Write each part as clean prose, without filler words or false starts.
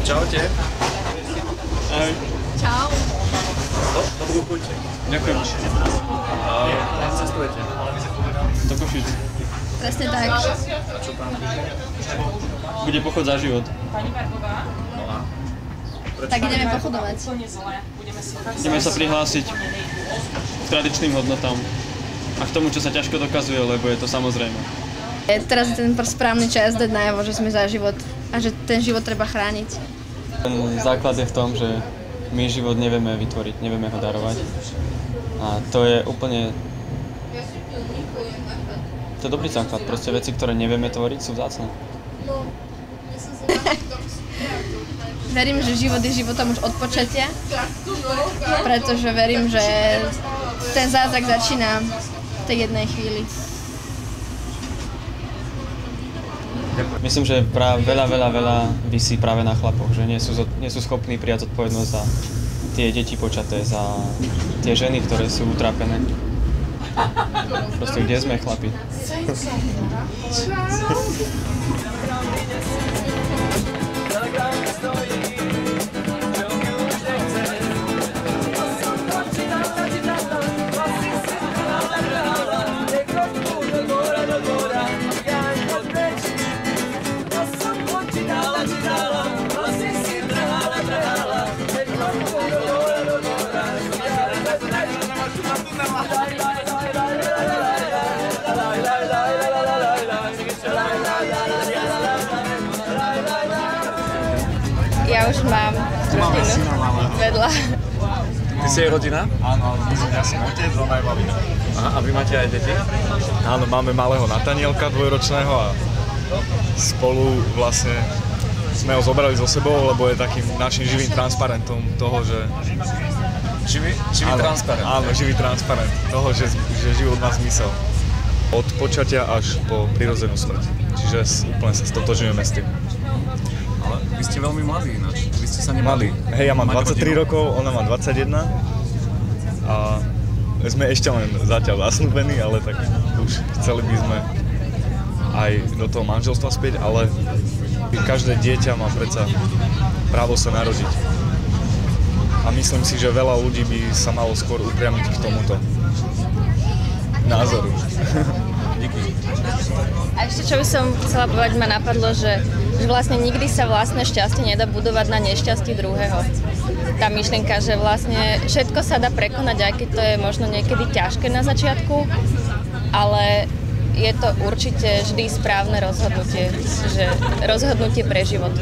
Čaute. Ahoj. Čau. Dobrú chuť. Ďakujem. Kam cestujete? Do Košíc. Presne tak. A čo tam? Bude pochod za život. No a? Prečo? Tak ideme pochodovať. Ideme sa prihlásiť k tradičným hodnotám a k tomu, čo sa ťažko dokazuje, lebo je to samozrejme. Teraz je ten správny čas dať najavo, že sme za život a že ten život treba chrániť. Ten základ je v tom, že my život nevieme vytvoriť, nevieme ho darovať. A to je úplne... To je dobrý základ. Proste veci, ktoré nevieme tvoriť, sú vzácne. Verím, že život je životom už od počatia, pretože verím, že ten zázrak začína v tej jednej chvíli. Myslím, že veľa visí práve na chlapoch, že nie sú schopní prijať zodpovednosť za tie deti počaté, za tie ženy, ktoré sú utrápené. Proste kde sme, chlapi? Ja už mám rodinu vedľa. Ty si jej rodina? Áno, ja som otec, ona je babina. Aha, a vy máte aj deti? Áno, máme malého Natanielka dvojročného a spolu vlastne sme ho zobrali so sebou, lebo je takým našim živým transparentom toho, že... Živý transparent? Áno, živý transparent toho, že život má zmysel. Od počatia až po prirodzenú smrť. Čiže úplne sa stotožňujeme s tým. Ale vy ste veľmi mladí ináč. Vy ste sa nemali... Hej, ja mám 23 rokov, ona má 21. A sme ešte len zatiaľ zasnúbení, ale tak už chceli by sme aj do toho manželstva späť, ale každé dieťa má predsa právo sa narodiť. A myslím si, že veľa ľudí by sa malo skôr upriamiť k tomuto názoru. Díky. A ešte čo by som chcela povedať, ma napadlo, že vlastne nikdy sa vlastné šťastie nedá budovať na nešťastí druhého. Tá myšlienka, že vlastne všetko sa dá prekonať, aj keď to je možno niekedy ťažké na začiatku, ale je to určite vždy správne rozhodnutie, že rozhodnutie pre život.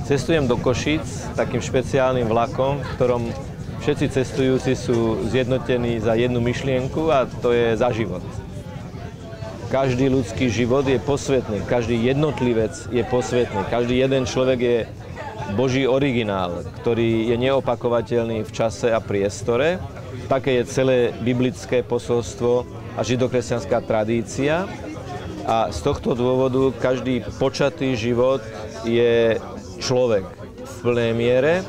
Cestujem do Košíc takým špeciálnym vlakom, v ktorom všetci cestujúci sú zjednotení za jednu myšlienku a to je za život. Každý ľudský život je posvätný, každý jednotlivec je posvätný, každý jeden človek je Boží originál, ktorý je neopakovateľný v čase a priestore. Také je celé biblické posolstvo a židokresťanská tradícia. A z tohto dôvodu každý počatý život je človek v plnej miere,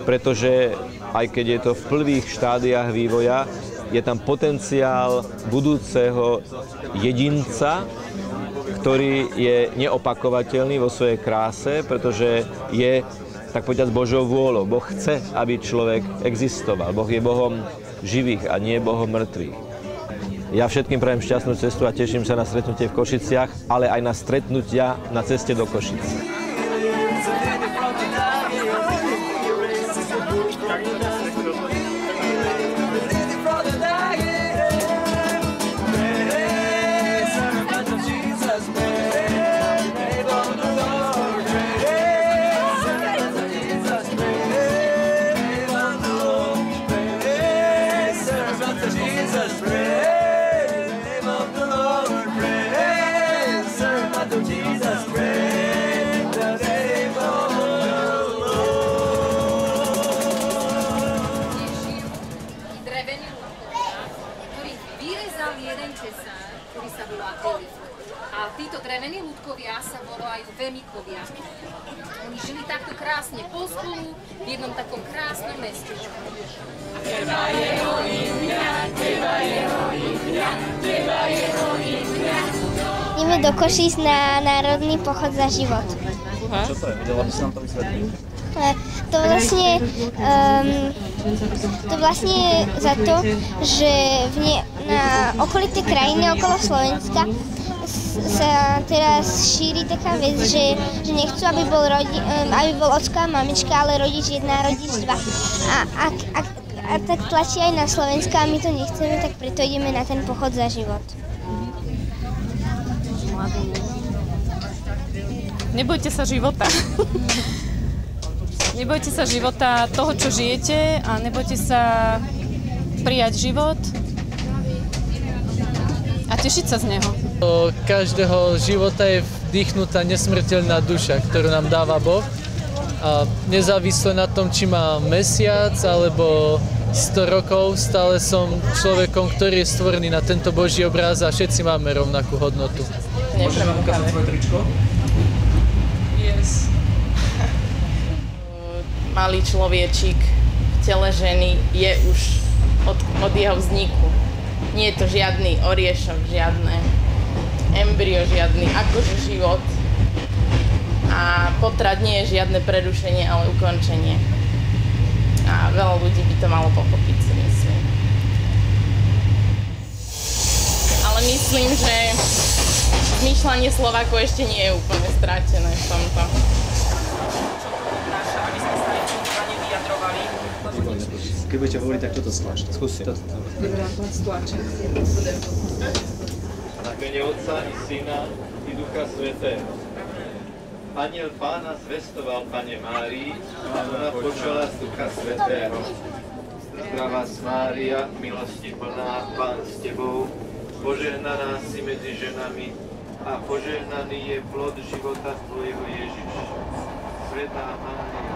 pretože aj keď je to v prvých štádiách vývoja, je tam potenciál budúceho jedinca, ktorý je neopakovateľný vo svojej kráse, pretože je, tak povedať, Božou vôľou. Boh chce, aby človek existoval. Boh je Bohom živých a nie Bohom mŕtvych. Ja všetkým prajem šťastnú cestu a teším sa na stretnutie v Košiciach, ale aj na stretnutia na ceste do Košic. Jesus, praise the name of the Lord, praise servant of Jesus, praise the name of the Lord. Drevení ľudkovia, ktorých vyrezal jeden tesár, ktorý sa volá Eliáš. A títo drevení ľudkovia sa volajú Vemikovia. Oni žili takto krásne pospolu v jednom takom krásnom mestečku. Teba jeho imňa, teba jeho imňa, teba jeho imňa. Ideme do Košíc na národný pochod za život. Čo to je? Vedela by si nám to vysvetliť? To vlastne za to, že na okolité krajiny okolo Slovenska sa teraz šíri taká vec, že nechcú, aby bol ocko a mamička, ale rodič jedna, rodič dva. A tak tlačí aj na Slovenska a my to nechceme, tak preto ideme na ten pochod za život. Nebojte sa života. Nebojte sa života toho, čo žijete a nebojte sa prijať život a tešiť sa z neho. Do každého života je vdýchnutá nesmrteľná duša, ktorú nám dáva Boh. A nezávisle na tom, či má mesiac alebo 100 rokov, stále som človekom, ktorý je stvorený na tento Boží obraz a všetci máme rovnakú hodnotu. Môžeme vám ukázať svoje tričko? Yes. Malý človečík v tele ženy je už od jeho vzniku. Nie je to žiadny oriešok, žiadne embryo, žiadny akože život. A potrat nie je žiadne prerušenie, ale ukončenie. A veľa ľudí by to malo pochopiť, si myslím. Ale myslím, že zmýšľanie Slovákov ešte nie je úplne stratené v tomto. Keď budete hovoriť, tak toto stlačte. Skúste. Na mene Otca i Syna i Ducha Svätého. Anjel Pána zvestoval Pane Márii, a ona počala z Ducha Svätého. Zdravá vás Mária, milosti plná, Pán s Tebou, požehnaná si medzi ženami a požehnaný je plod života Tvojho Ježiš. Svätá Mária,